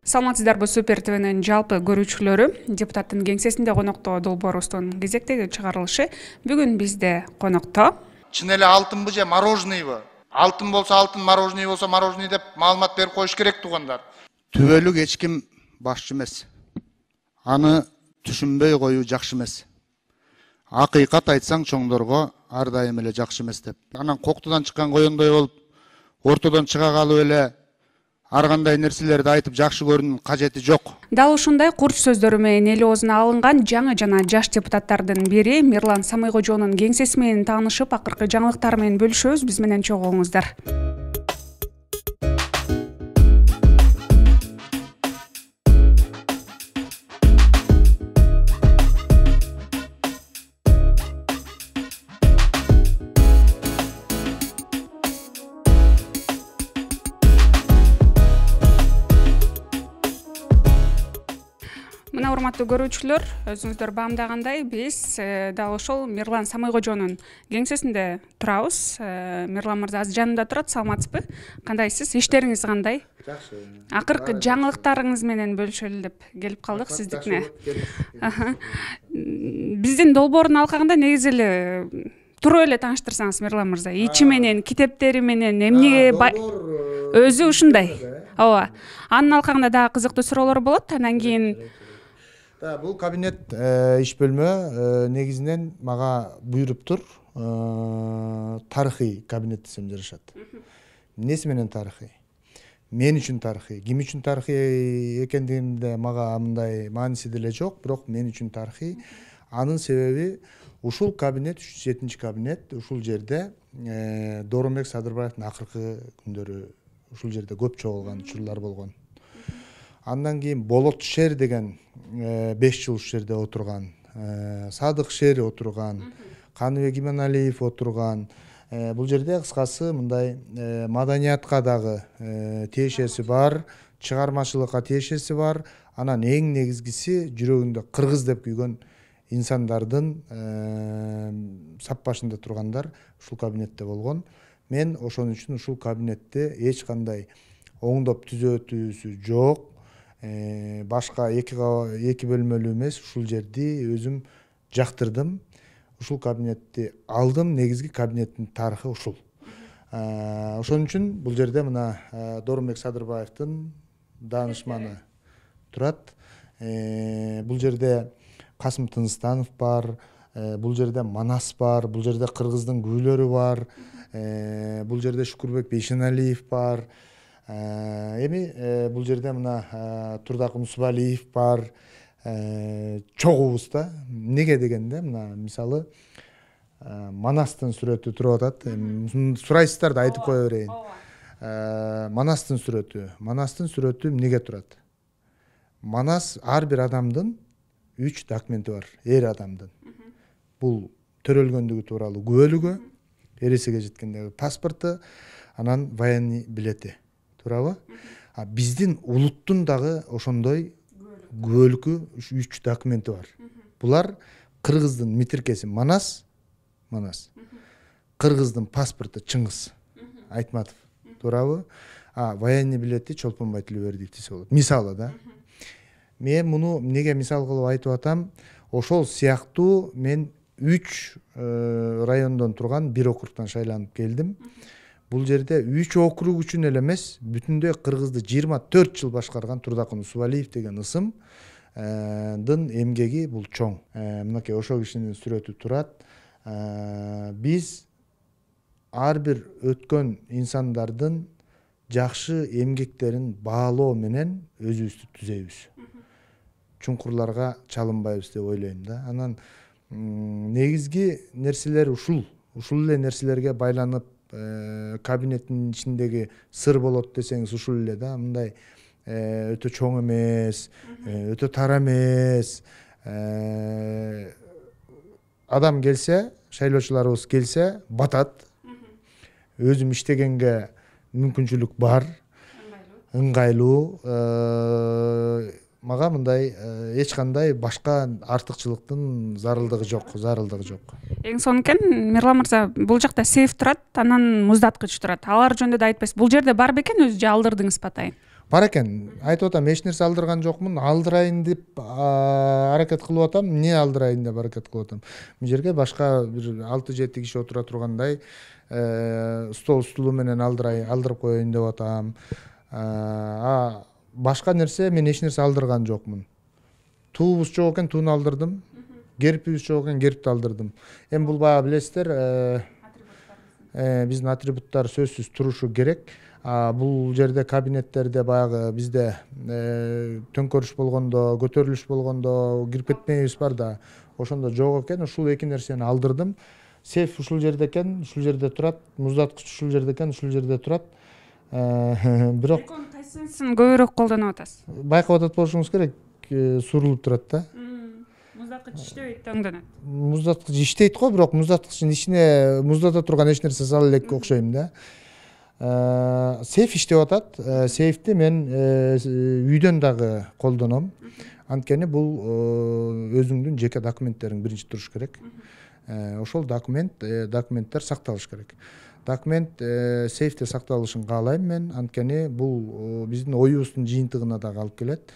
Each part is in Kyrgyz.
Саламатсыздарбы, Супер ТВнин жалпы көрүүчүлөрү. Депутаттын кеңсесинде конокто долбоорубуздун кезектеги чыгарылышы бүгүн бизде конокто. Чын эле алтынбы же мороженныйбы? Алтын болсо алтын, мороженый болсо мороженый деп маалымат берип коюш керек тугандар. Түбөлүк эч ким башчы эмес. Аны түшүнбөй коюу жакшы эмес. Акыйкат айтсаң чоңдорго ар дайым эле жакшы эмес деп. Анан коктудан чыккан коёндой болуп, ортодон чыга калып эле ар кандай нерселерди айтып жакшы көрүүнүн кажети жок. Дал ушундай курч сөздөрү менен эл оозуна алынган жаңы жана жаш депутаттардын бири Мирлан Самайкожоонун кеңсеси менен таанышып, акыркы жаңылыктар менен бөлүшөбүз. Биз менен чогуу болуңуздар. Мына урматтуу көрүүчүлөр, өзүңүздөр баамдагандай биз дал ошол Мирлан Самайкожоонун кеңсесинде турабыз. Мирлан мырза азыр жанымда турат. Саламатсызбы? Кандайсыз? Иштериңиз кандай? Жакшы. Акыркы жаңылыктарыңыз менен бөлүшөлү деп келип калдык сиздикине. Биздин долбоордун алкагында негизи эле туруп эле тааныштырсаңыз, Мирлан мырза, ичи менен, китептери менен эмнеге өзү ушундай. Ооба. Анын алкагында дагы кызыктуу суроолор болот. Андан кийин Бул кабинет иш бөлмө негизинен мага буйруптур. Тарыхый кабинет десем жарашат. Эмнеси менен тарыхый? Мен үчүн тарыхый. Ким үчүн тарыхый экендигинде мага мындай мааниси деле жок, бирок мен үчүн тарыхый. Анын себеби ушул кабинет 307 кабинет ушул жерде Доромбек Садырбаевдин акыркы күндөрү ушул жерде көп чогулган учурлар болгон. Андан кийин Болот Шер деген 5 жыл ушул жерде отурган, Садык Шер отурган, Каныбек Иманалиев отурган. Бул жерде кыскасы мындай маданиятка дагы тиешеси бар, чыгармачылыкка тиешеси бар. Анан эң негизгиси жүрөгүндө кыргыз деп күйгөн инсандардын сап башында тургандар ушул кабинетте болгон. Мен ошон үчүн ушул кабинетте эч кандай оңдоп түзөтүүсү жок. Башка эки бөлмөлүү эмес, ушул жерди өзүм жактырдым. Ушул кабинетти алдым, негизги кабинеттин тарыхы ушул. Ошон үчүн бул жерде мына Доромбек Садырбаевдин даанышманы турат. Бул жерде Касым Тынстанов бар, бул жерде Манас бар, бул жерде кыргыздын күбөлөрү бар, бул жерде Шукурбек Бейшеналиев бар. Эми бул жерде мына Турдакын Усубалиев бар, чогубуз да. Неге дегенде мына мисалы Манастын сүрөтү туруп атат. Сурайсыздар да айтып кое берейин. Манастын сүрөтү эмнеге турат? Манас ар бир адамдын 3 документи бар, эр адамдын. Бул төрөлгөндүгү тууралуу күбөлүгү, эресиге жеткендеги паспорту, анан военный билети. Туурабы? Биздин улуттун дагы ошондой күбөлүкү 3 документи бар. Булар кыргыздын митиркеси Манас, кыргыздын паспорту Чыңгыз Айтматов. Туурабы? Военный билети Чолпон Байтилбердиев десе болот. Мисалы да. Мен муну эмнеге мисал кылып айтып атам? Ошол сыяктуу мен 3 райондон турган бир округтан шайланып келдим. Бул жерде 3 округ үчүн эле эмес, бүтүндөй кыргызды 24 жыл башкарган Турдакын Усубалиев деген ысым дын эмгеги бул чоң. Мынакей ошол кишинин сүрөтү турат. Биз ар бир өткөн инсандардын жакшы эмгектерин баалоо менен өзүбүздү түзөйбүз. Чуңкурларга чалынбайбыз деп ойлойм да. Анан негизги нерселер ушул эле нерселерге байланып кабинеттин ичиндеги сыр болот десеңиз ушул эле да. Мындай өтө чоң эмес, өтө тар эмес. Адам келсе, шайлоочуларыбыз келсе батат. Өзүм иштегенге мүмкүнчүлүк бар, ыңгайлуу. Мага мындай эч кандай башка артыкчылыктын зарылдыгы жок. Эң сонун экен, Мирлан мырза, бул жакта сейф турат, анан муздаткыч турат. Алар жөнүндө да айтпайсыз. Бул жерде бар бекен, өзү же алдырдыңыз ба атайын? бар экен. Айтып атам, эч нерсе алдырган жокмун, алдырайын деп аракет кылып атам. Эмне алдырайын деп аракет кылып атам? Бул жерге башка бир 6-7 киши отура тургандай стул менен алдырып коеюн деп атам. Башка нерсе мен эч нерсе алдырган жокмун. Туубуз жок экен, тууну алдырдым. Гербибиз жок экен, гербти алдырдым. Эми бул баягы билесиздер, биздин атрибуттар сөзсүз турушу керек. Бул жерде кабинеттерде баягы бизде төңкөрүш болгондо, көтөрүлүш болгондо кирип кетпейбиз бар да. Ошондо жок экен, ушул эки нерсени алдырдым. Сейф ушул жерде экен, ушул жерде турат. Муздаткыч ушул жерде экен, ушул жерде турат. Бирок экөөнүн кайсысын көбүрөөк колдонуп атасыз? Байкап атат болушуңуз керек, сурулуп турат да. Муздаткыч иштебейт, өңдөнөт. Муздаткыч иштейт го, бирок муздаткычтын ичине муздата турган эч нерсе сала элек окшойм да. Сейф иштеп атат. Сейфти мен үйдөн дагы колдоном. Анткени бул өзүңдүн жеке документтериң биринчи туруш керек. Ошол документтер сакталыш керек. Документ сейфте сакталышын каалайм мен, анткени бул биздин оюбуздун жыйынтыгына дагы алып келет.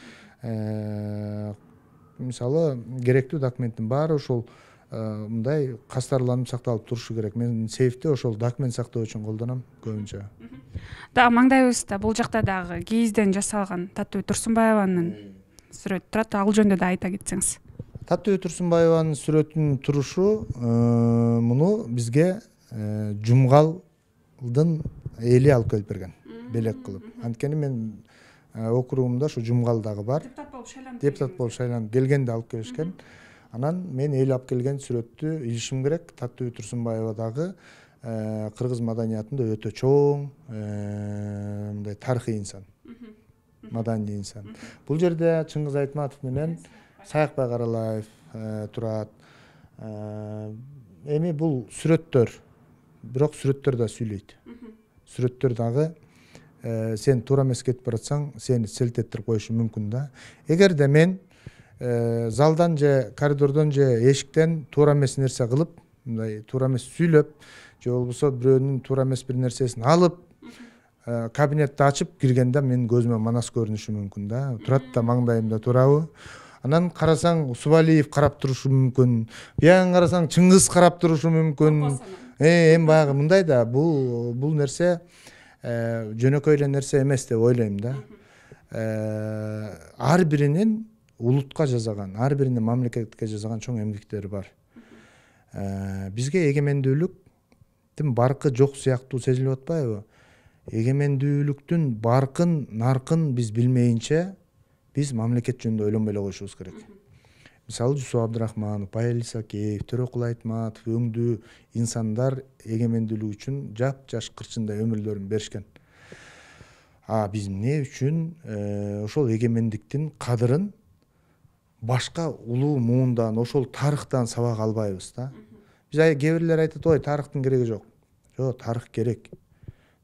Мисалы, керектүү документтин баары ошол мындай кастарланып сакталып турушу керек. Мен сейфти ошол документ сактоо үчүн колдоном көбүнчө. Дагы маңдайыбызда бул жакта дагы кийизден жасалган Татуу Турсунбаеванын сүрөтү турат. Ал жөнүндө да айта кетсеңиз. Татуу Турсунбаеванын сүрөтүнүн турушу муну бизге Жумгалдын эли алып келип берген, белек кылып. Анткени мен округумда ушу Жумгал дагы бар. Депутат болуп шайланып келгенде алып келишкен. Анан мен эл алып келген сүрөттү илишим керек. Татуу Турсунбаева дагы кыргыз маданиятында өтө чоң мындай тарыхый инсан, маданий инсан. Бул жерде Чыңгыз Айтматов менен Саякбай Каралаев турат. Эми бул сүрөттөр, бирок сүрөттөр да сүйлөйт. Сүрөттөр дагы сен туура эмес кетип баратсаң, сени селтеттирип коюшу мүмкүн да. Эгерде мен залдан же коридордон же эшиктен туура эмес нерсе кылып, мындай туура эмес сүйлөп, же болбосо бирөөнүн туура эмес бир нерсесин алып, кабинетти ачып киргенде мен көзүмө манас көрүнүшү мүмкүн да. Турат да маңдайымда турабы. Анан карасаң Усубалиев карап турушу мүмкүн. Биян карасаң Чыңгыз карап турушу мүмкүн. Эми баягы мындай да, бул нерсе жөнөкөй эле нерсе эмес деп ойлойм да. Ар биринин улутка жасаган, ар биринин мамлекетке жасаган чоң эмгектери бар. Бизге эгемендүүлүктүн баркы жок сыяктуу сезилип атпайбы? Эгемендүүлүктүн баркын, наркын биз билмейинче биз мамлекет жөнүндө ойлонбой эле коюшубуз керек. Мисалы Жусуп Абдрахманов, Байел Исакеев, Төрөкул Айтматов өңдүү инсандар эгемендүүлүк үчүн жап-жаш кырчындай өмүрлөрүн беришкен. Биз эмне үчүн ошол эгемендиктин кадырын башка улуу муундан, ошол тарыхтан сабак албайбыз да. Биз кээ бирлер айтат, ой, тарыхтын кереги жок. Жок, тарых керек.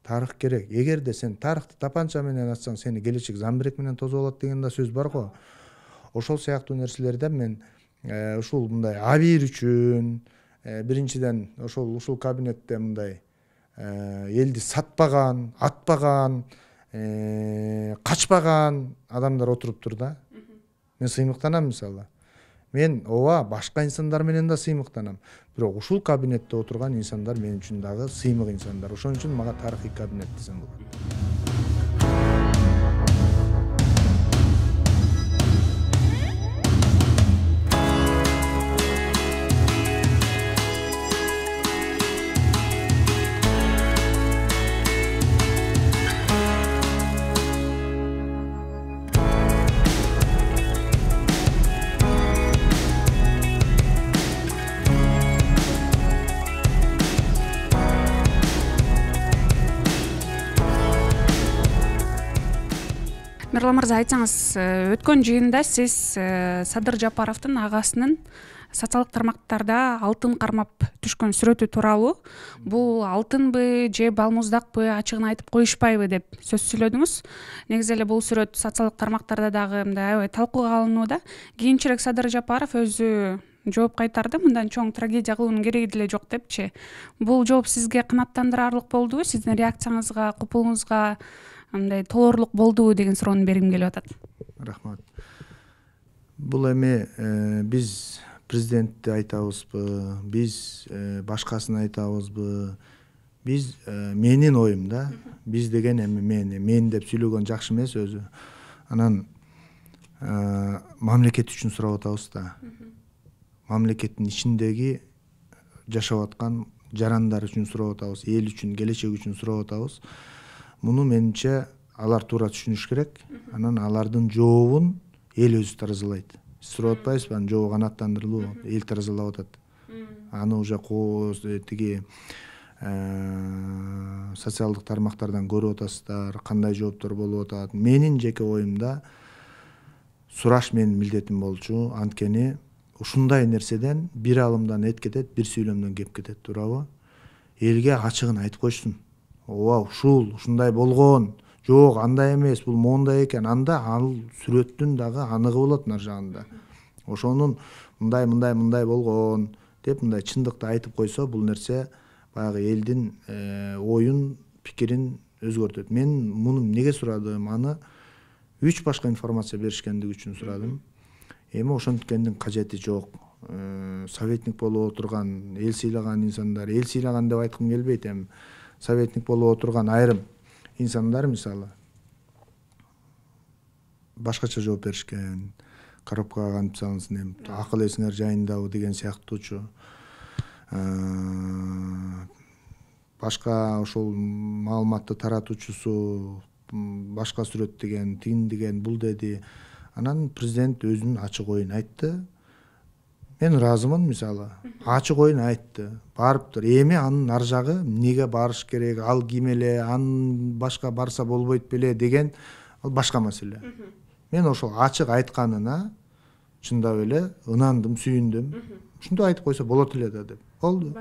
Тарых керек. Эгерде сен тарыхты тапанча менен ачсаң, сени келечек замбирек менен тосуп алат деген да сөз бар го. Ошол сыяктуу нерселерден мен ушул мындай абийир үчүн биринчиден ушул кабинетте мындай элди сатпаган, атпаган, качпаган адамдар отуруптур да. Мен сыймыктанам мисалы. Мен ооба башка инсандар менен да сыймыктанам. Бирок ушул кабинетте отурган инсандар мен үчүн дагы сыймык инсандар. Ошон үчүн мага тарыхый кабинет десем болот. Мирлан мырза, айтсаңыз, өткөн жыйында сиз Садыр Жапаровдун агасынын социалдык тармактарда алтын кармап түшкөн сүрөтү тууралуу, бул алтынбы же балмуздакпы ачыгын айтып коюшпайбы деп сөз сүйлөдүңүз. Негизи эле бул сүрөт социалдык тармактарда дагы мындай аябай талкууга алынууда. Кийинчерээк Садыр Жапаров өзү жооп кайтарды, мындан чоң трагедия кылуунун кереги деле жок депчи. Бул жооп сизге канааттандырарлык болдубу? Сиздин реакцияңызга, купулуңузга мындай толоорлук болдубу деген суроону бергим келип атат. Рахмат. Бул эми биз президентти айтабызбы, биз башкасын айтабызбы? Биз менин оюм да. Биз деген эми мен деп сүйлөгөн жакшы эмес өзү. Анан мамлекет үчүн сурап атабыз да. Мамлекеттин ичиндеги жашап аткан жарандар үчүн сурап атабыз, эл үчүн, келечек үчүн сурап атабыз. Муну менимче алар туура түшүнүш керек. Анан алардын жообун эл өзү таразалайт. Сурап атпайбызбы, анын жообу канааттандырылуу, эл таразалап атат. Аны уже тиги социалдык тармактардан көрүп атасыздар, кандай жооптор болуп атат. Менин жеке оюмда сураш менин милдетим болчу. Анткени ушундай нерседен бир алымдан эт кетет, бир сүйлөмдөн кеп кетет, туурабы? Элге ачыгын айтып койсун. Ооба, ушундай болгон. Жок, андай эмес, бул моундай экен. Анда ал сүрөттүн дагы аныгы болот нар жагында. Ошонун мындай болгон деп мындай чындыкты айтып койсо, бул нерсе баягы элдин оюн, пикирин өзгөртөт. Мен муну неге сурадым? Аны 3 башка информация беришкендиги үчүн сурадым. Эми ошонткендин кажети жок. Советник болуп отурган, эл сыйлаган инсандар, эл сыйлаган деп айткым келбейт эми. Советник болуп отурган айрым инсандар мисалы башкача жооп беришкен. Коробкага кантип салынсын эми, акыл эсиңер жайындабы деген сыяктуучу. Башка ошол маалыматты таратуучусу башка сүрөт деген, тигин деген, бул деди. Анан президент өзүнүн ачык оюн айтты. Мен ыраазымын мисалы. Ачык оюн айтты. Барыптыр. Эми анын ар жагы эмнеге барыш керек, ал ким эле, анын башка барса болбойт беле деген ал башка маселе. Мен ошол ачык айтканына чындап эле ынандым, сүйүндүм. Ушундай айтып койсо болот эле да деп. Болду.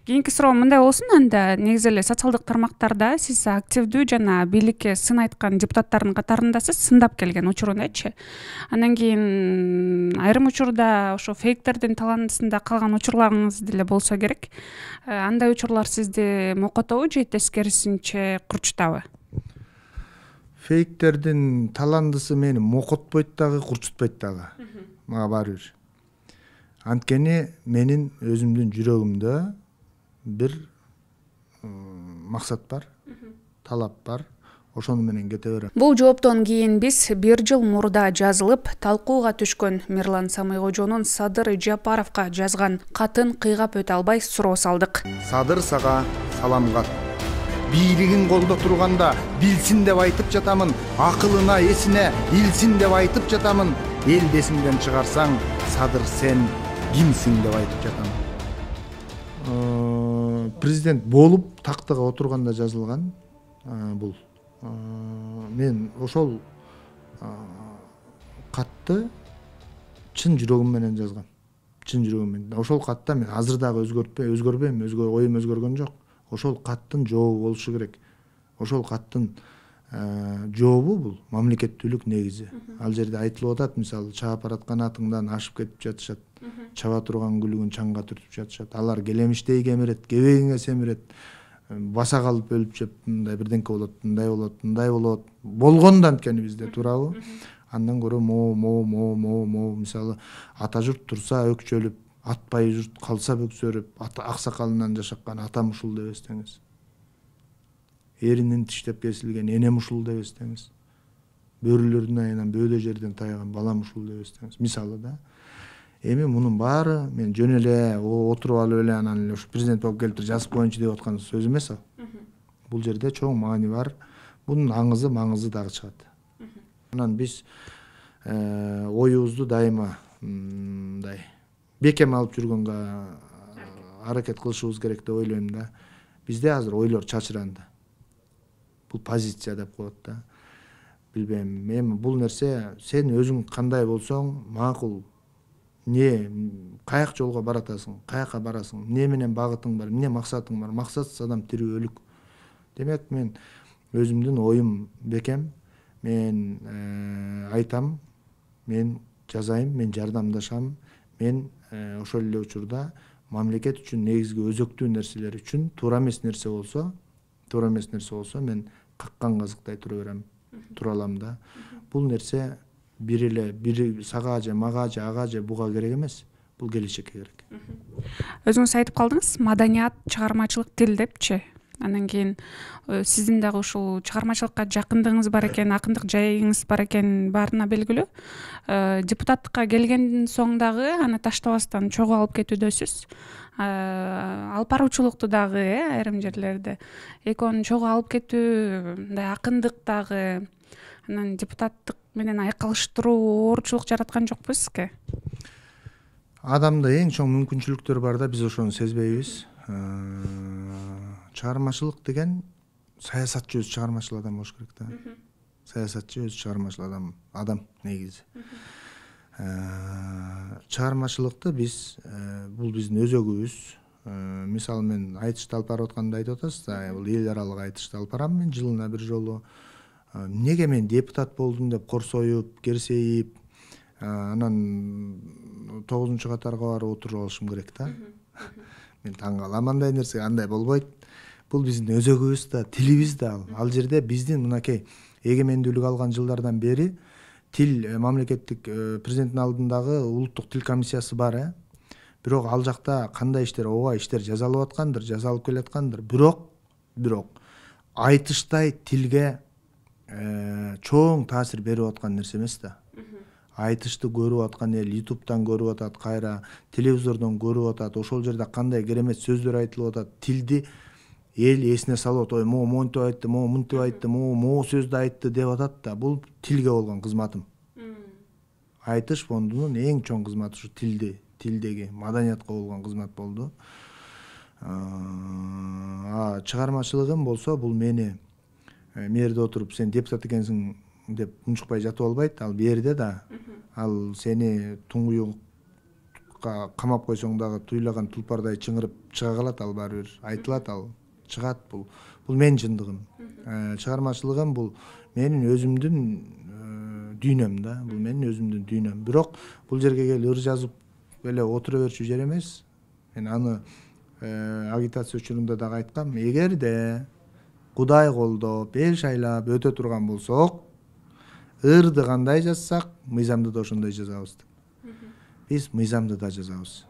Кийинки суроо мындай болсун, анда негизи эле социалдык тармактарда сиз активдүү жана бийликке сын айткан депутаттардын катарындасыз, сындап келген учурундачы. Андан кийин айрым учурда ошо фейктердин талаандысында калган учурларыңыз деле болсо керек. Андай учурлар сизди мокотобу же тескерисинче курчутабы? Фейктердин таландысы мени мокотпойт дагы, курчутпойт дагы. Мага баары бир. Анткени менин өзүмдүн жүрөгүмдө бир максат бар, талап бар. Ошону менен кете берем. Бул жооптон кийин биз 1 жыл мурда жазылып, талкууга түшкөн Мирлан Самайкожонун Садыр Жапаровго жазган катын кыйгап өтө албай суроо салдык. Садыр сага салам кат. Бийлигин колдо турганда билсин деп айтып жатамын, акылына, эсине илсин деп айтып жатамын. Эл десиңден чыгарсаң, Садыр сен кимсиң деп айтып жатамын. Президент болуп тактыга отурганда жазылган бул. Мен ошол катты чын жүрөгүм менен жазгам. Чын жүрөгүм менен. Ошол катта мен азыр дагы өзгөрбөйм, оюм өзгөргөн жок. Ошол каттын жообу болушу керек. Ошол каттын жообу бул мамлекеттүүлүк негизи. Ал жерде айтылып атат, мисалы, чаап бараткан атыңдан ашып кетип жатышат. Чаба турган гүлүгүн чаңга түртүп жатышат. Алар келемиштей кемирет, кебегиңе семирет. Баса калып өлүп жеп, мындай бирденке болот, мындай болот. Болгон да анткени бизде, туурабы? Андан көрө мо мисалы, ата журт турса өкчөлүп, атпай журт калса бөксөрүп, аксакалынан жашаккан атам ушул деп эстеңиз. Эринин тиштеп кесилген энем ушул деп эстеңиз. Бөрүлөрдүн айынан бөөдө жерден тайган балам ушул деп эстеңиз. Мисалы да. Эми мунун баары мен жөн эле отуруп алып эле анан эле президент болуп келиптир жазып коеюнчу деп аткан сөз эмес ал. Бул жерде чоң маани бар. Бунун аңызы, маңызы дагы чыгат. Анан биз оюбузду дайыма мындай бекем алып жүргөнгө аракет кылышыбыз керек деп ойлойм да. Бизде азыр ойлор чачыранды. Бул позиция деп коет да. Билбейм, эми бул нерсе сен өзүң кандай болсоң макул. Каяк жолго баратасың, каяка барасың, эмне менен багытың бар, эмне максатың бар. Максатсыз адам тирүү өлүк. Демек мен өзүмдүн оюм бекем. Мен айтам, мен жазайм, мен жардамдашам. Мен ошол эле учурда мамлекет үчүн негизги өзөктүү нерселер үчүн туура эмес нерсе болсо мен каккан казыктай тура алам да. Бул нерсе бири сага же мага же ага же буга керек эмес. Бул келечекке керек. Өзүңүз айтып калдыңыз, маданият, чыгармачылык, тил депчи. Анан кийин сиздин дагы ушул чыгармачылыкка жакындыгыңыз бар экен, акындык жайыңыз бар экен, баарына белгилүү. Депутаттыкка келгенден соң дагы аны таштабастан чогуу алып кетүүдөсүз. Алып баруучулукту дагы айрым жерлерде экөөнү чогуу алып кетүү, мындай акындык дагы, анан депутаттык менен айкалыштыруу оорчулук жараткан жокпу сизге? Адамда эң чоң мүмкүнчүлүктөр бар да, биз ошону сезбейбиз. Чыгармачылык деген саясатчы өзү чыгармачыл адам болуш керек да. Саясатчы өзү чыгармачыл адам негизи. Чыгармачылыкты биз бул биздин өзөгүбүз. Мисалы мен айтышты алып барып атканды айтып атасыз да, бул эл аралык айтышты алып барам мен жылына бир жолу. Неге мен депутат болдум деп корсоюп, керсейип, анан 9-катарга барып отуруп алышым керек да. Мен таң калам андай нерсе, андай болбойт. Бул биздин өзөгүбүз да, тилибиз да. Ал жерде биздин мынакей эгемендүүлүк алган жылдардан бери тил мамлекеттик президенттин алдындагы улуттук тил комиссиясы бар. Бирок ал жакта кандай иштер, ооба иштер жасалып аткандыр, жасалып келаткандыр. Бирок айтыштай тилге чоң таасир берип аткан нерсе эмес да. Айтышты көрүп аткан эл YouTube'дан көрүп атат, кайра телевизордон көрүп атат, ошол жерде кандай керемет сөздөр айтылып атат, тилди эл эсине салып, ой, могу монтип айтты, могу мынтип айтты, могу сөздү айтты деп атат да. Бул тилге болгон кызматым. Айтыш фондунун эң чоң кызматы ушу тилдеги маданиятка болгон кызмат болду. Чыгармачылыгым болсо, бул мени мээрде отуруп сен депутат экенсиң деп унчукпай жатып албайт. Ал берде да, ал сени туңгуюкка камап койсоң дагы туйлаган тулпардай чыңырып чыга калат, ал баары бир айтылат, ал чыгат. Бул менин чындыгым. Чыгармачылыгым бул менин өзүмдүн дүйнөм да, бул менин өзүмдүн дүйнөм. Бирок бул жерге келип ыр жазып эле отура берчү жер эмес. Мен аны агитация учурунда дагы айткам. Эгерде Кудай колдоп, эл шайлап өтө турган болсок, ырды кандай жазсак, мыйзамды да ошондой жазабыз деп. Биз мыйзамды да жазабыз.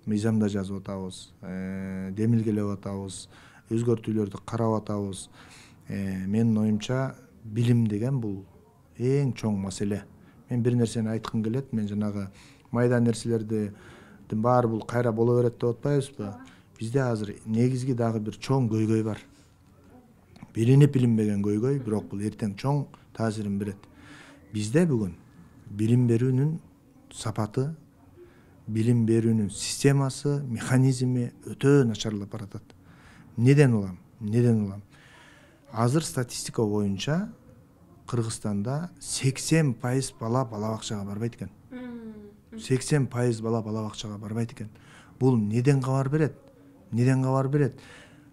Мыйзамда жазып атабыз, демилгелеп атабыз, өзгөртүүлөрдү карап атабыз. Менин оюмча билим деген бул эң чоң маселе. Мен бир нерсени айткым келет. Мен жанагы майда нерселердин баары бул кайра боло берет деп атпайбызбы? Бизде азыр негизги дагы бир чоң көйгөй бар. Билинбеген көйгөй, бирок бул эртең чоң таасирин берет. Бизде бүгүн билим берүүнүн сапаты, билим берүүнүн системасы, механизми өтө начарлап баратат. Неден улам? Азыр статистика боюнча Кыргызстанда 80% бала бакчага барбайт экен. 80% бала бакчага барбайт экен. Бул неден кабар берет?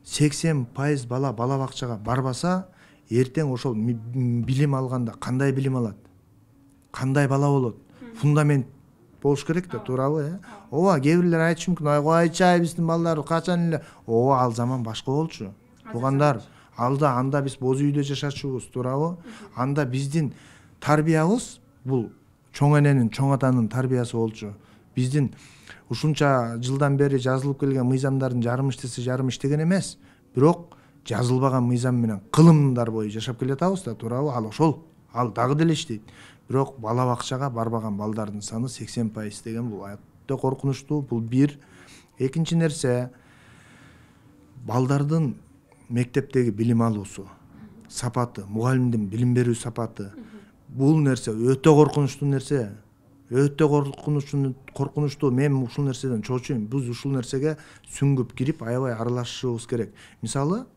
80% бала бакчага барбаса, эртең ошол билим алганда кандай билим алат? Кандай бала болот? Фундамент болуш керек да, туурабы? Ооба, кээ бирлер айтышы мүмкүн, ойчай биздин балдар качан эле. Ооба, ал заман башка болчу. Туугандар, анда биз боз үйдө жашачубуз, туурабы? Анда биздин тарбиябыз бул чоң эненин, чоң атанын тарбиясы болчу. Биздин ушунча жылдан бери жазылып келген мыйзамдардын жарым иштеген эмес. Бирок жазылбаган мыйзам менен кылымдар бою жашап келатабыз да, туурабы? Ал дагы деле иштейт. Бирок бала бакчага барбаган балдардын саны 80% деген бул өтө коркунучтуу. Бул бир. Экинчи нерсе, балдардын мектептеги билим алуусу сапаты, мугалимдин билим берүү сапаты. Бул нерсе өтө коркунучтуу нерсе. Коркунучтуу. Мен ушул нерседен чочуйм. Биз ушул нерсеге сүңгүп кирип, аябай аралашышыбыз керек. Мисалы,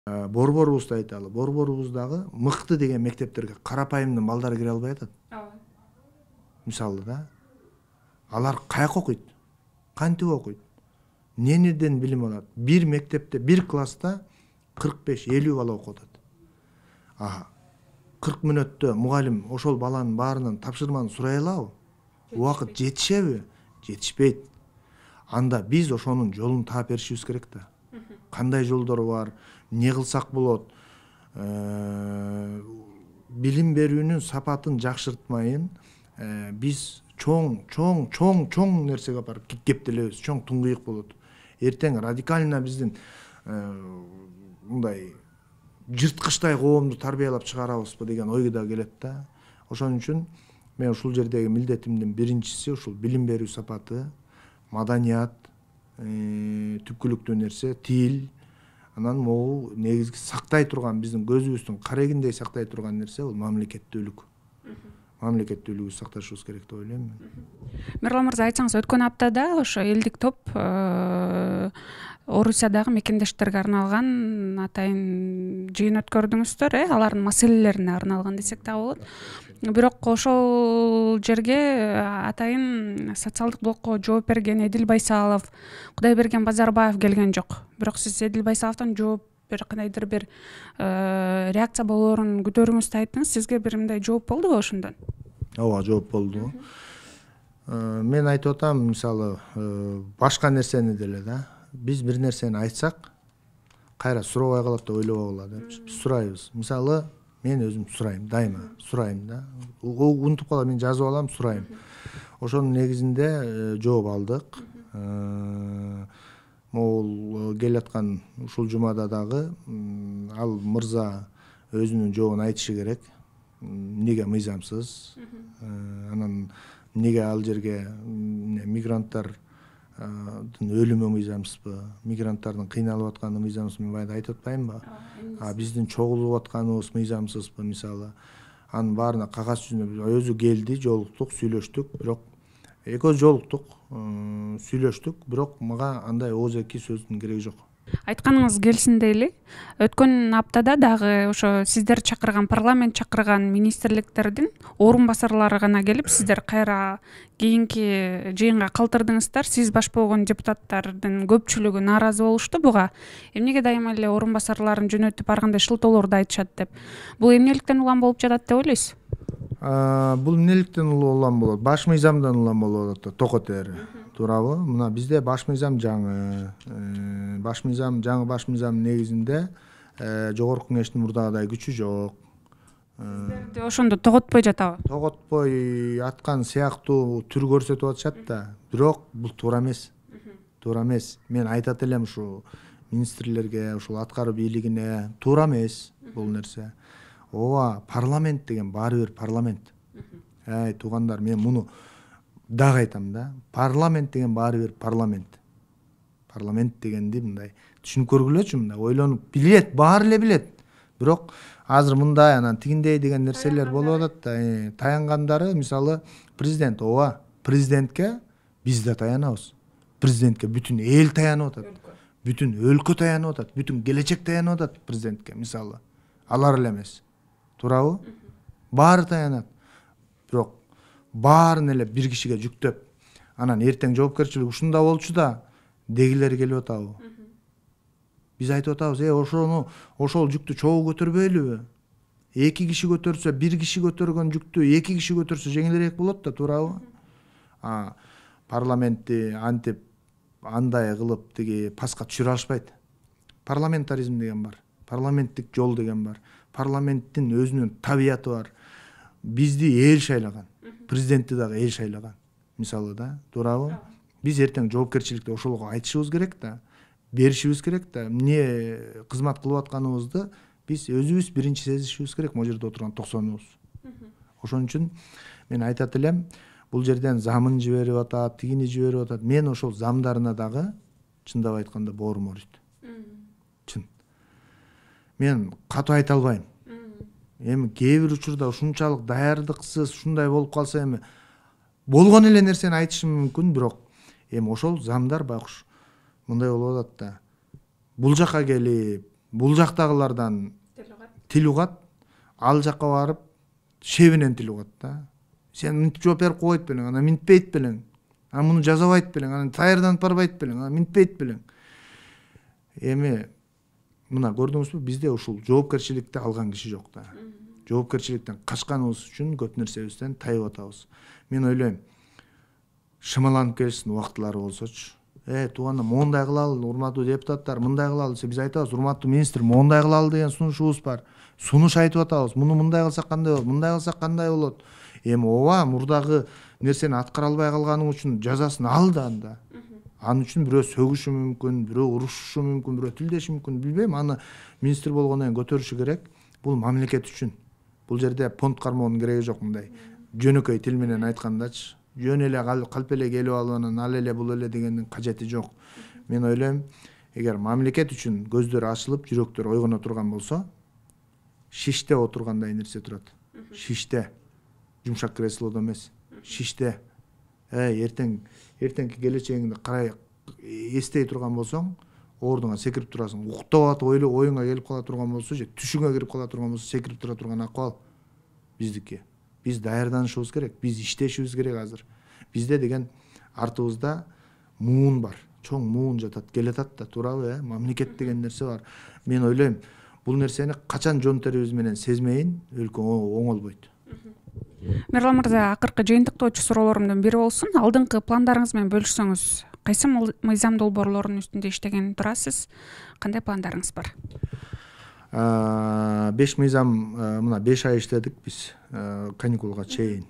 борборубузду айталы. Борборубуздагы мыкты деген мектептерге карапайымдын балдары кире албай атат. Мисалы да. Алар каяка окуйт? Кантип окуйт? Ненеден билим алат? Бир мектепте, бир класста 45-50 бала окуп атат. 40 мүнөттө мугалим ошол баланын баарынан тапшырманы сурай алабы? Убакыт жетишеби? Жетишпейт. Анда биз ошонун жолун таап беришибиз керек да. Кандай жолдор бар? Не кылсак болот? билим берүүнүн сапатын жакшыртмайын биз чоң нерсеге барып кептелебиз, чоң туңгуйук болот. Эртең радикально биздин мындай жырткычтай коомду тарбиялап чыгарабызбы деген ой да келет да. Ошон үчүн мен ушул жердеги милдетимдин биринчиси ушул билим берүү сапаты, маданият, түпкүлүктүү нерсе, тил, анан могу негизги сактай турган биздин көзүбүздүн карегиндей сактай турган нерсе бул мамлекеттүүлүк. Мамлекеттүүлүгүбүздү сакташыбыз керек деп ойлойм мен. Мирлан мырза, айтсаңыз, өткөн аптада ошо элдик топ Орусиядагы мекендештерге арналган атайын жыйын өткөрдүңүздөр, алардын маселелерине арналган десек дагы болот. Бирок ошол жерге атайын социалдык блокко жооп берген Эдил Байсалов, Кудайберген Базарбаев келген жок. Бирок сиз Эдил Байсаловдон жооп кандайдыр бир реакция болоорун күтөрүңүздү айттыңыз. Сизге бир мындай жооп болдубу ошондон? Ооба, жооп болду. Мен айтып атам, мисалы, башка нерсени деле да. Биз бир нерсени айтсак, кайра сурабай калат деп ойлобогула деп. Биз сурайбыз. Мисалы, мен өзүм сурайм, дайыма сурайм да. Унутуп калам, мен жазып алам, сурайм. Ошонун негизинде жооп алдык. Могул келаткан ушул жумада дагы ал мырза өзүнүн жообун айтышы керек. Эмнеге мыйзамсыз? Анан эмнеге ал жерге мигранттар өлүмү мыйзамсызбы, мигранттардын кыйналып атканы мыйзамсыз, мен баягы айтып атпаймынбы? Биздин чогулуп атканыбыз мыйзамсызбы, мисалы. Анын баарына кагаз жүзүнө өзү келди, жолуктук, сүйлөштүк, бирок экөөбүз жолуктук, сүйлөштүк, бирок мага андай ооз-эки сөздүн кереги жок. Айтканыңыз келсин дейли. Өткөн аптада дагы ошо сиздер чакырган, парламент чакырган министрликтердин орун басарлары гана келип, сиздер кайра кийинки жыйынга калтырдыңыздар. Сиз баш болгон депутаттардын көпчүлүгү нааразы болушту буга. Эмнеге дайыма эле орун басарларын жөнөтүп ар кандай шылтоолорду айтышат деп. Бул эмнеликтен улам болуп жатат деп ойлойсуз? Бул эмнеликтен улам болот? Баш мыйзамдан улам болуп атат, токот ери. Туурабы? Мына бизде баш мыйзам жаңы. Баш мыйзам, жаңы баш мыйзамдын негизинде жогорку кеңештин мурдагыдай күчү жок. Сиздерди ошондо тоготпой жатабы? Тоготпой аткан сыяктуу түр көрсөтүп атышат да, бирок бул туура эмес. Туура эмес. Мен айтат элем ушу министрлерге, ушул аткаруу бийлигине, туура эмес бул нерсе. Ооба, парламент деген баары бир парламент. Туугандар, мен муну дагы айтам да. Парламент деген баары бир парламент. Парламент дегенди мындай түшүнүп көргүлөчү, мындай ойлонуп билет, баары эле билет. Бирок азыр мындай анан тигиндей деген нерселер болуп атат да. Таянгандары, мисалы, президент, ооба, президентке биз да таянабыз. Президентке бүтүн эл таянып атат. Бүтүн өлкө таянып атат, бүтүн келечек таянып атат президентке, мисалы. Алар эле эмес. Туурабы? Баары таянат. Бирок баарын эле бир кишиге жүктөп, анан эртең жоопкерчилик ушунда болчу да дегилери келип атабы? Биз айтып атабыз, ошол жүктү чогуу көтөрбөйлүбү? Эки киши көтөрсө, бир киши көтөргөн жүктү эки киши көтөрсө жеңилирээк болот да, туурабы? Парламентти антип андай кылып тиги паска түшүрө алышпайт. Парламентаризм деген бар. Парламенттик жол деген бар. Парламенттин өзүнүн табияты бар. Бизди эл шайлаган. Президентти дагы эл шайлаган. Мисалы да, туурабы? Биз эртең жоопкерчиликти ошолго айтышыбыз керек да, беришибиз керек да. Эмне кызмат кылып атканыбызды биз өзүбүз биринчи сезишибиз керек, могу жерде отурган 90-убуз. Ошон үчүн мен айтат элем, бул жерден замын жиберип атат, тигини жиберип атат. Мен ошол замдарына дагы чындап айтканда боорум ооруйт. Чын. Мен катуу айта албайм. Эми кээ бир учурда ушунчалык даярдыксыз ушундай болуп калса, эми болгон эле нерсени айтышым мүмкүн, бирок эми ошол замдар байкуш мындай болуп атат да. Бул жакка келип, бул жактагылардан тил угат, ал жакка барып шебинен тил угат да. Сен мынтип жооп берип койт белең, анан минтпейт белең. Анан муну жазабайт белең, анан даярданып барбайт белең, анан минтпейт белең. Эми мына көрдүңүзбү, бизде ушул жоопкерчиликти алган киши жок да. Жоопкерчиликтен качканыбыз үчүн көп нерсебизден тайып атабыз. Мен ойлойм, шымаланып келишsin убактылары болсочу. Тууганда моундай кылалы, урматтуу депутаттар, мындай кылалы десе, биз айтабыз, урматтуу министр, моундай кылалы деген сунушубуз бар. сунуш айтып атабыз. Муну мындай кылсак кандай болот, мындай кылсак кандай болот. Эми ооба мурдагы нерсени аткара албай калганың үчүн жазасын ал да анда. Анын үчүн бирөө сөгүшү мүмкүн, бирөө урушушу мүмкүн, бирөө тилдеши мүмкүн, билбейм. Аны министр болгондон кийин көтөрүшү керек. Бул мамлекет үчүн. Бул жерде понт кармоонун кереги жок мындай. Жөнөкөй тил менен айткандачы. Жөн эле калп эле келип алып анан ал эле бул эле дегендин кажети жок. Мен ойлойм, эгер мамлекет үчүн көздөр ачылып, жүрөктөр ойгоно турган болсо, шиште отургандай нерсе турат. Шиште. Жумшак креслодо эмес. Шиште. Эртеңки келечегиңди карай эстей турган болсоң, ордуңа секирип турасың. Уктап атып оюңа келип кала турган болсо, же түшүңө кирип кала турган болсо, секирип тура турган акыбал биздики. Биз даярданышыбыз керек, биз иштешибиз керек азыр. Бизде деген артыбызда муун бар. Чоң муун жатат, келатат да, туурабы, мамлекет деген нерсе бар. Мен ойлойм, бул нерсени качан жон терибиз менен сезмейин, өлкө оңолбойт. Мирлан мырза, акыркы жыйынтыктоочу суроолорумдун бири болсун. Алдыңкы пландарыңыз менен бөлүшсөңүз, кайсы мыйзам долбоорлорунун үстүндө иштеген турасыз? Кандай пландарыңыз бар? 5 мыйзам, мына 5 ай иштедик биз каникулга чейин.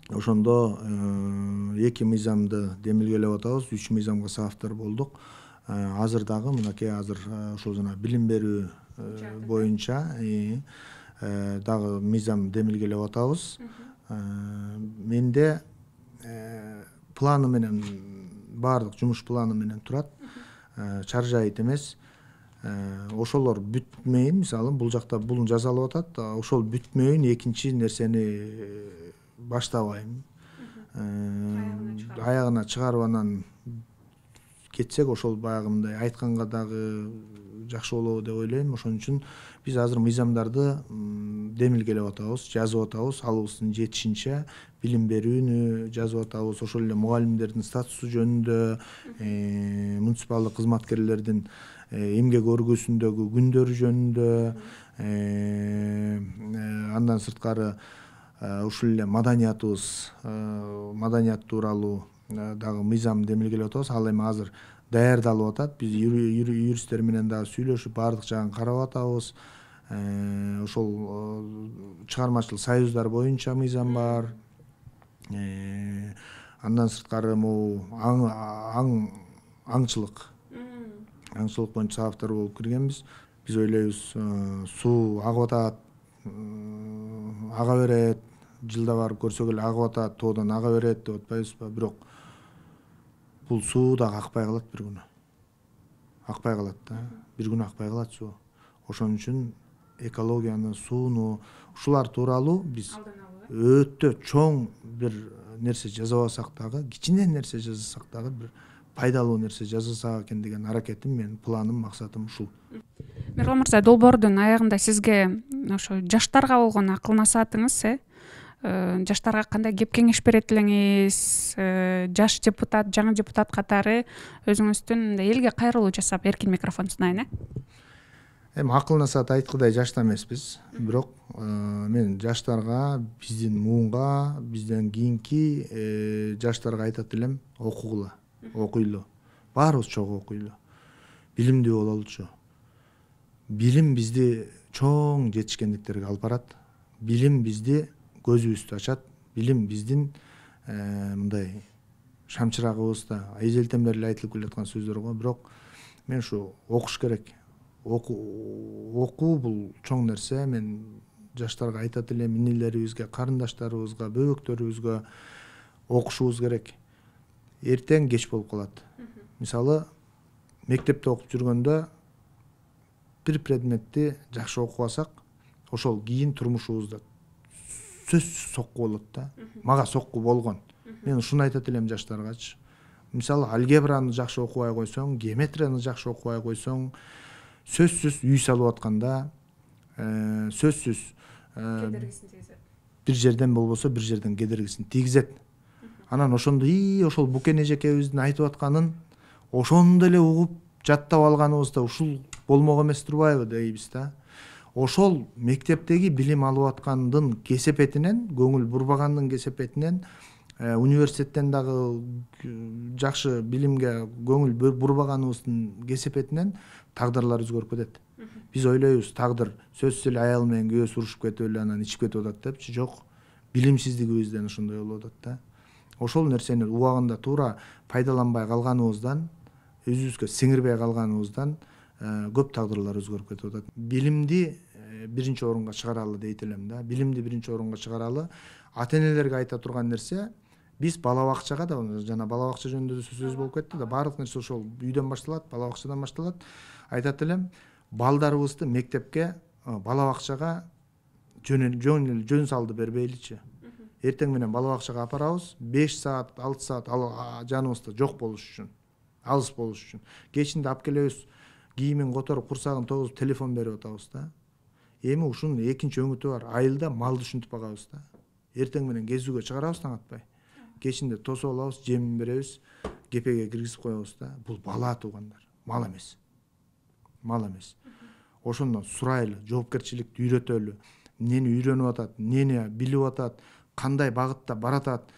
Ошондо 2 мыйзамды демилгелеп атабыз, 3 мыйзамга соавтор болдук. Азыр дагы мынакей азыр ошол жана билим берүү боюнча дагы мыйзам демилгелеп атабыз. Менде планы менен баардык жумуш планы менен турат. Чаржайыт эмес. Ошолор бүтмөйүн, мисалы бул жакта бул жасалып атат, ошол бүтмөйүн экинчи нерсени баштабайм. Аягына чыгарып анан кетсек, ошол баягындай айтканга дагы жакшы болобу деп ойлойм. Ошон үчүн биз азыр мыйзамдарды демилгелеп атабыз, жазып атабыз, алыбыздын жетишинче билим берүүнү жазып атабыз. Ошол эле мугалимдердин статусу жөнүндө, муниципалдык кызматкерлердин эмгек өргүсүндөгү күндөрү жөнүндө, андан сырткары ушул эле маданият тууралуу дагы мыйзам демилгелеп атабыз. Ал эми азыр даярдалып атат. Биз юристтер менен дагы сүйлөшүп, баардык жагын карап атабыз. Ошол чыгармачыл союздар боюнча мыйзам бар. Андан сырткары могу аңчылык боюнча соавтор болуп киргенбиз. Биз ойлойбуз, суу агып атат, ага берет, жылда барып көрсөк эле агып атат, тоодон ага берет деп атпайбызбы? Бирок бул суу дагы акпай калат бир күнү. Акпай калат да. Бир күнү акпай калат суу. Ошон үчүн экологияны, сууну, ушулар тууралуу биз өтө чоң бир нерсе жазабасак дагы, кичине нерсе жазсак дагы бир пайдалуу нерсе жазылсак экен деген аракетим, менин планым, максатым ушул. Мирлан мырза, долбоордун аягында сизге ошо жаштарга болгон акыл насаатыңыз, жаштарга кандай кеп кеңеш берет элеңиз, жаш депутат, жаңы депутат катары өзүңүздүн элге кайрылуу жасап, эркин микрофон сунайын. Эми акыл насаат айткыдай жашта эмеспиз, бирок мен жаштарга, биздин муунга, бизден кийинки жаштарга айтат элем, окуйлу. Баарыбыз чогуу окуйлу. Билимдүү бололучу. Билим бизди чоң жетишкендиктерге алып барат. Билим бизди көзүбүздү ачат. Билим биздин мындай шамчырагыбызда эзелтен бери эле айтылып келаткан сөздөр го. Бирок мен ушу окуш керек. Окуу бул чоң нерсе. Мен жаштарга айтат элем, инилерибизге, карындаштарыбызга, бөбөктөрүбүзгө окушубуз керек. Эртең кеч болуп калат. Мисалы, мектепте окуп жүргөндө бир предметти жакшы окубасак, ошол кийин турмушубузда сөзсүз сокку болот да. Мага сокку болгон. Мен ушуну айтат элем жаштаргачы. Мисалы, алгебраны жакшы окубай койсоң, геометрияны жакшы окубай койсоң, сөзсүз үй салып атканда, сөзсүз бир жерден болбосо бир жерден кедергисин тийгизет. Анан ошондо ошол Букен эжекебиздин айтып атканын ошондо эле угуп жаттап алганыбызда ушул болмок эмес турбайбы дейбиз да. Ошол мектептеги билим алып аткандын кесепетинен, көңүл бурбагандын кесепетинен университеттен дагы жакшы билимге көңүл бурбаганыбыздын кесепетинен тагдырлар өзгөрүп кетет. Биз ойлойбуз, тагдыр сөзсүз эле аял менен күйөөсү урушуп кетип эле анан ичип кетип атат депчи. Жок, билимсиздигибизден ошондой болуп атат да. Ошол нерсени убагында туура пайдаланбай калганыбыздан, өзүбүзгө сиңирбей калганыбыздан көп тагдырлар өзгөрүп кетип атат. Билимди биринчи орунга чыгаралы дейт элем да. Билимди биринчи орунга чыгаралы. Ата-энелерге айта турган нерсе, биз бала бакчага да, жана бала бакча жөнүндө сөз болуп кетти да, баардык нерсе ошол үйдөн башталат, бала бакчадан башталат. Айтат элем, балдарыбызды мектепке, бала бакчага жөн салды бербейличи. Эртең менен бала бакчага апарабыз, 5 саат, 6 саат жаныбызда жок болуш үчүн, алыс болуш үчүн. Кечинде алып келебиз, кийимин которуп, курсагын тогузуп, телефон берип атабыз да. Эми ушунун экинчи өңүтү бар. Айылда малды ушинтип багабыз да. Эртең менен кезүүгө чыгарабыз таң атпай. Кечинде тосуп алабыз, жемин беребиз, кепеге киргизип коебуз да. Бул бала туугандар, мал эмес. Мал эмес. Ошондон сурайлы, жоопкерчиликти үйрөтөлү. Эмнени үйрөнүп атат, эмнени билип атат, кандай багытта баратат.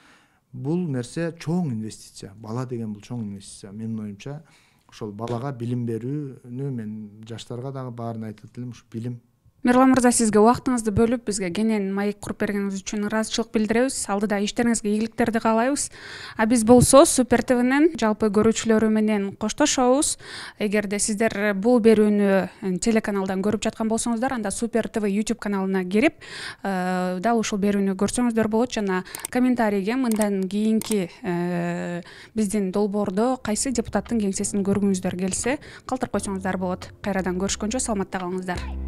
Бул нерсе чоң инвестиция. Бала деген бул чоң инвестиция. Менин оюмча, ошол балага билим берүүнү мен жаштарга дагы баарын айтат элем, ушу билим. Мирлан мырза, сизге убактыңызды бөлүп, бизге кенен маек куруп бергениңиз үчүн ыраазычылык билдиребиз. Алдыда иштериңизге ийгиликтерди каалайбыз. А биз болсо Супер ТВнин жалпы көрүүчүлөрү менен коштошобуз. Эгерде сиздер бул берүүнү телеканалдан көрүп жаткан болсоңуздар, анда Супер ТВ YouTube каналына кирип, дал ушул берүүнү көрсөңүздөр болот. Жана комментарийге мындан кийинки биздин долбоордо кайсы депутаттын кеңсесин көргүңүздөр келсе, калтырып койсоңуздар болот. Кайрадан көрүшкөнчө саламатта калыңыздар.